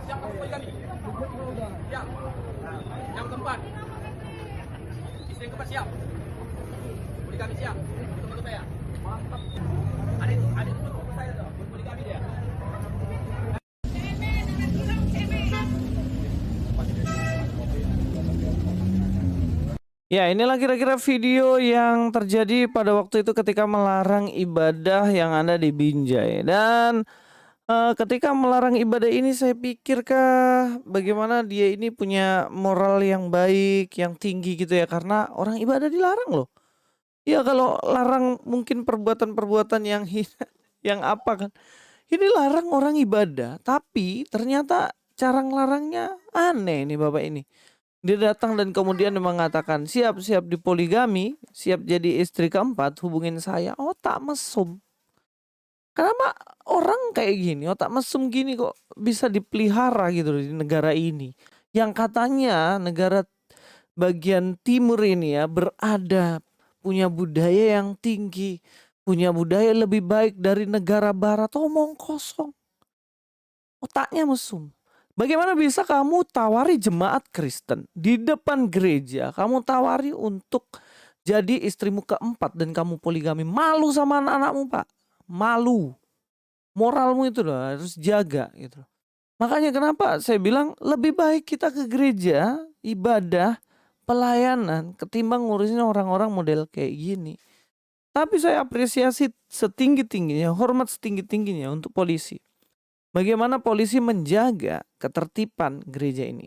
Siap kamu poligami? Siap. Nah, yang keempat. Istri yang keempat siap. Poligami siap. Betul-betul ya. Mantap. Ada itu untuk saya tuh. Poligami dia. Ya, inilah kira-kira video yang terjadi pada waktu itu ketika melarang ibadah yang ada di Binjai. Dan ketika melarang ibadah ini saya pikirkah bagaimana dia ini punya moral yang baik, yang tinggi gitu ya, karena orang ibadah dilarang loh. Ya kalau larang mungkin perbuatan-perbuatan yang hina, yang apa kan. Ini larang orang ibadah, tapi ternyata cara ngelarangnya aneh nih Bapak ini. Dia datang dan kemudian dia mengatakan, siap-siap dipoligami, siap jadi istri keempat, hubungin saya. Otak mesum. Kenapa orang kayak gini, otak mesum gini kok bisa dipelihara gitu di negara ini. Yang katanya negara bagian timur ini ya beradab, punya budaya yang tinggi, punya budaya lebih baik dari negara barat. Omong kosong, otaknya mesum. Bagaimana bisa kamu tawari jemaat Kristen di depan gereja, kamu tawari untuk jadi istrimu keempat dan kamu poligami? Malu sama anak-anakmu, Pak. Malu. Moralmu itu loh harus jaga gitu. Makanya kenapa saya bilang lebih baik kita ke gereja, ibadah, pelayanan ketimbang ngurusin orang-orang model kayak gini. Tapi saya apresiasi setinggi-tingginya, hormat setinggi-tingginya untuk polisi. Bagaimana polisi menjaga ketertiban gereja ini.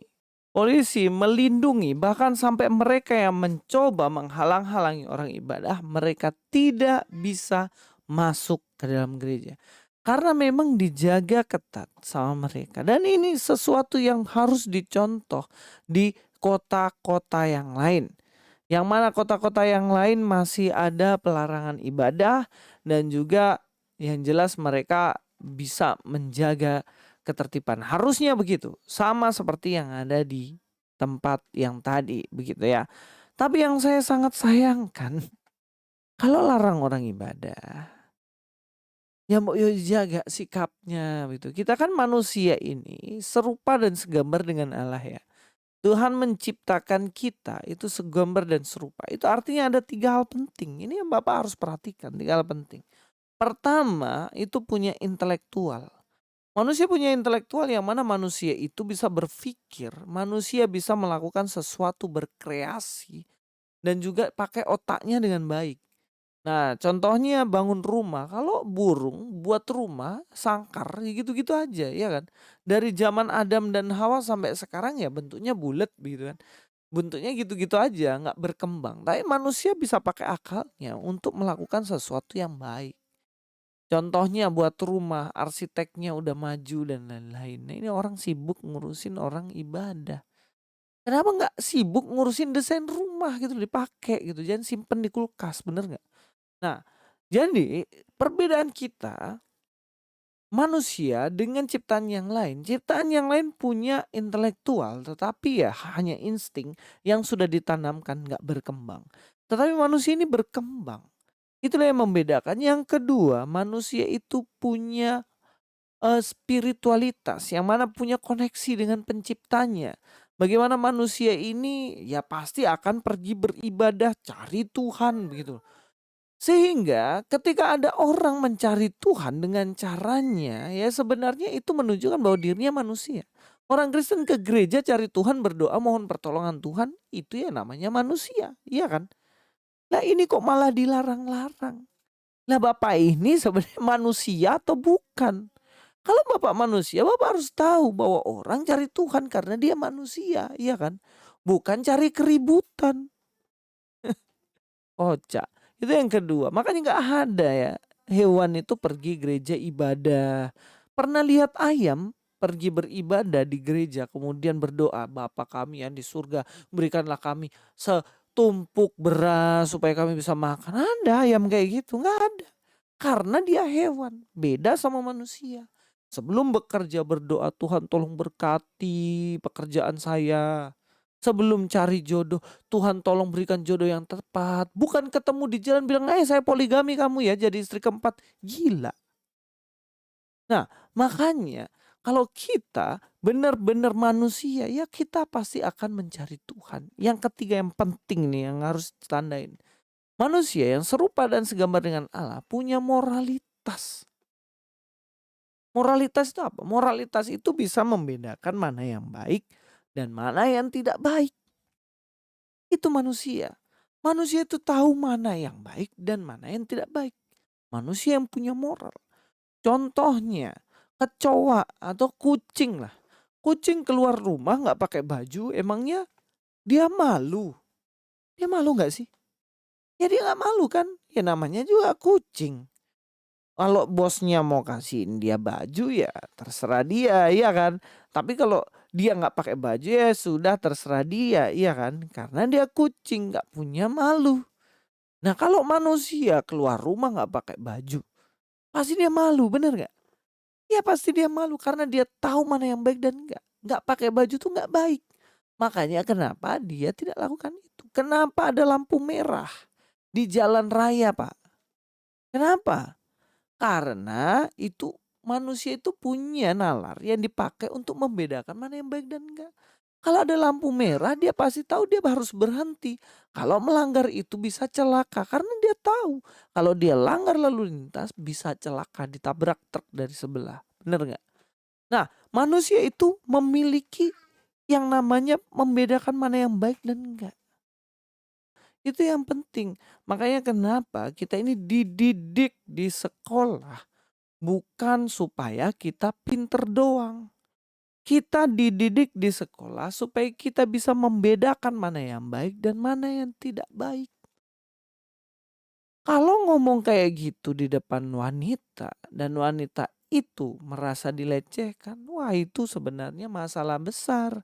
Polisi melindungi bahkan sampai mereka yang mencoba menghalang-halangi orang ibadah, mereka tidak bisa masuk ke dalam gereja. Karena memang dijaga ketat sama mereka. Dan ini sesuatu yang harus dicontoh di kota-kota yang lain. Yang mana kota-kota yang lain masih ada pelarangan ibadah dan juga yang jelas mereka bisa menjaga ketertiban. Harusnya begitu, sama seperti yang ada di tempat yang tadi, begitu ya. Tapi yang saya sangat sayangkan, kalau larang orang ibadah, ya mau jaga sikapnya gitu. Kita kan manusia ini serupa dan segambar dengan Allah ya. Tuhan menciptakan kita itu segambar dan serupa. Itu artinya ada 3 hal penting. Ini yang Bapak harus perhatikan, 3 hal penting. Pertama, itu punya intelektual. Manusia punya intelektual yang mana manusia itu bisa berpikir, manusia bisa melakukan sesuatu, berkreasi, dan juga pakai otaknya dengan baik. Nah, contohnya bangun rumah. Kalau burung buat rumah, sangkar, ya gitu-gitu aja, ya kan? Dari zaman Adam dan Hawa sampai sekarang ya bentuknya bulat gitu kan. Bentuknya gitu-gitu aja, nggak berkembang. Tapi manusia bisa pakai akalnya untuk melakukan sesuatu yang baik. Contohnya buat rumah, arsiteknya udah maju dan lain-lain. Nah, ini orang sibuk ngurusin orang ibadah. Kenapa nggak sibuk ngurusin desain rumah gitu dipakai gitu, jangan simpen di kulkas, bener nggak? Nah, jadi perbedaan kita manusia dengan ciptaan yang lain punya intelektual, tetapi ya hanya insting yang sudah ditanamkan nggak berkembang. Tetapi manusia ini berkembang. Itulah yang membedakan. Yang kedua, manusia itu punya spiritualitas yang mana punya koneksi dengan penciptanya. Bagaimana manusia ini ya pasti akan pergi beribadah, cari Tuhan begitu. Sehingga ketika ada orang mencari Tuhan dengan caranya, ya sebenarnya itu menunjukkan bahwa dirinya manusia. Orang Kristen ke gereja cari Tuhan, berdoa mohon pertolongan Tuhan, itu ya namanya manusia, iya kan? Nah ini kok malah dilarang-larang. Nah Bapak ini sebenarnya manusia atau bukan? Kalau Bapak manusia, Bapak harus tahu bahwa orang cari Tuhan karena dia manusia, iya kan? Bukan cari keributan. Kocak. Itu yang kedua. Makanya nggak ada ya hewan itu pergi gereja ibadah. Pernah lihat ayam pergi beribadah di gereja kemudian berdoa, Bapa kami yang di surga, berikanlah kami setumpuk beras supaya kami bisa makan. Ada ayam kayak gitu? Nggak ada. Karena dia hewan, beda sama manusia. Sebelum bekerja berdoa, Tuhan tolong berkati pekerjaan saya. Sebelum cari jodoh, Tuhan tolong berikan jodoh yang tepat. Bukan ketemu di jalan bilang, saya poligami kamu ya jadi istri keempat. Gila. Nah makanya Kalau kita benar-benar manusia, ya kita pasti akan mencari Tuhan. Yang ketiga yang penting nih yang harus ditandain. Manusia yang serupa dan segambar dengan Allah punya moralitas. Moralitas itu apa? Moralitas itu bisa membedakan mana yang baik dan mana yang tidak baik. Itu manusia. Manusia itu tahu mana yang baik dan mana yang tidak baik. Manusia yang punya moral. Contohnya, kecoa atau kucing lah. Kucing keluar rumah nggak pakai baju, emangnya dia malu? Dia malu nggak sih? Ya dia nggak malu kan? Ya namanya juga kucing. Kalau bosnya mau kasihin dia baju ya terserah dia, iya kan? Tapi kalau dia nggak pakai baju ya sudah terserah dia, iya kan? Karena dia kucing nggak punya malu. Nah kalau manusia keluar rumah nggak pakai baju, pasti dia malu, bener nggak? Ya pasti dia malu karena dia tahu mana yang baik dan enggak. Nggak pakai baju tuh nggak baik. Makanya kenapa dia tidak lakukan itu? Kenapa ada lampu merah di jalan raya, Pak? Kenapa? Karena itu manusia itu punya nalar yang dipakai untuk membedakan mana yang baik dan enggak. Kalau ada lampu merah dia pasti tahu dia harus berhenti. Kalau melanggar itu bisa celaka karena dia tahu kalau dia langgar lalu lintas bisa celaka ditabrak truk dari sebelah. Bener nggak? Nah manusia itu memiliki yang namanya membedakan mana yang baik dan enggak. Itu yang penting. Makanya kenapa kita ini dididik di sekolah. Bukan supaya kita pinter doang. Kita dididik di sekolah supaya kita bisa membedakan mana yang baik dan mana yang tidak baik. Kalau ngomong kayak gitu di depan wanita dan wanita itu merasa dilecehkan, wah itu sebenarnya masalah besar.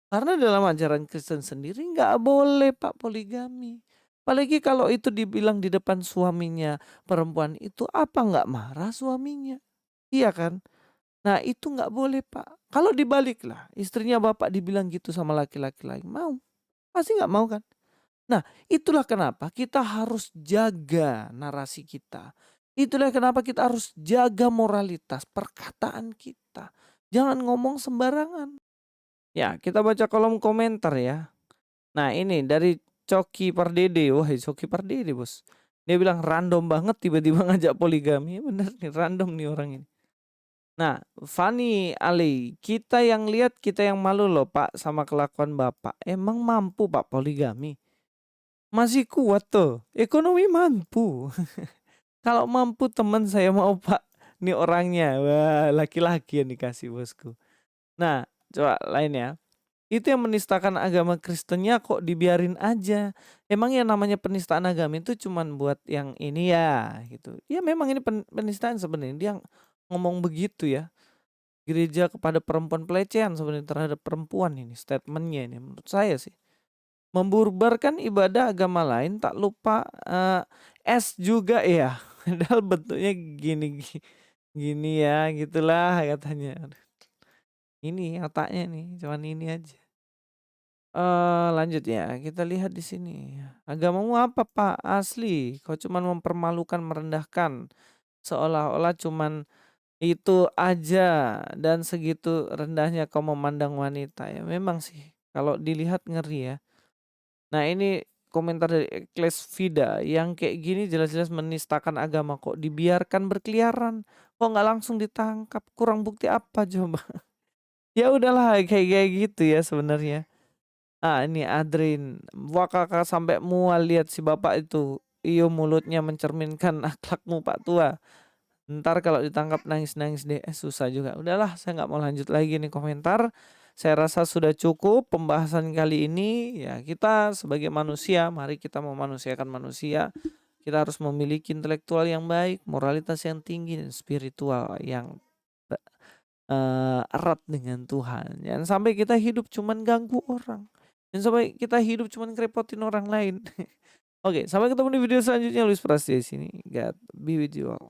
Karena dalam ajaran Kristen sendiri nggak boleh Pak poligami. Apalagi kalau itu dibilang di depan suaminya perempuan itu apa nggak marah suaminya? Iya kan? Nah itu nggak boleh Pak. Kalau dibalik lah istrinya bapak dibilang gitu sama laki-laki lain mau? Pasti nggak mau kan? Nah itulah kenapa kita harus jaga narasi kita. Itulah kenapa kita harus jaga moralitas perkataan kita. Jangan ngomong sembarangan. Ya kita baca kolom komentar ya. Nah ini dari Coki Pardede. Wah Coki Pardede bos. Dia bilang random banget tiba-tiba ngajak poligami. Bener nih random nih orang ini. Nah, Fani Ali, kita yang lihat kita yang malu loh Pak sama kelakuan Bapak. Emang mampu Pak poligami? Masih kuat tuh, ekonomi mampu. Kalau mampu teman saya mau Pak, nih orangnya. Wah, laki-laki yang dikasih bosku. Nah, coba lain ya. Itu yang menistakan agama Kristennya kok dibiarin aja. Emang yang namanya penistaan agama itu cuman buat yang ini ya gitu. Ya memang ini penistaan sebenarnya. Dia ngomong begitu ya. Gereja kepada perempuan pelecehan sebenarnya terhadap perempuan ini statementnya ini menurut saya sih. Membubarkan ibadah agama lain tak lupa es juga ya. Padahal bentuknya gini gini ya gitulah katanya. Ini otaknya nih cuman ini aja. Lanjut ya, kita lihat di sini. Agamamu apa Pak? Asli, kau cuman mempermalukan, merendahkan. Seolah-olah cuman itu aja dan segitu rendahnya kau memandang wanita ya. Memang sih kalau dilihat ngeri ya. Nah ini komentar dari Ekles Vida yang kayak gini jelas-jelas menistakan agama kok dibiarkan berkeliaran. Kok nggak langsung ditangkap? Kurang bukti apa coba? Ya udahlah kayak gitu ya sebenarnya. Ah ini Adrin, wah kakak sampai mual lihat si bapak itu. Iyo mulutnya mencerminkan akhlakmu Pak Tua. Ntar kalau ditangkap nangis-nangis deh, susah juga. Udahlah saya nggak mau lanjut lagi nih komentar. Saya rasa sudah cukup pembahasan kali ini. Ya kita sebagai manusia, mari kita memanusiakan manusia. Kita harus memiliki intelektual yang baik, moralitas yang tinggi, dan spiritual yang erat dengan Tuhan. Jangan sampai kita hidup cuman ganggu orang. Jangan sampai kita hidup cuman ngerepotin orang lain. Oke, sampai ketemu di video selanjutnya. Luis Prasetya di sini. God be with you all.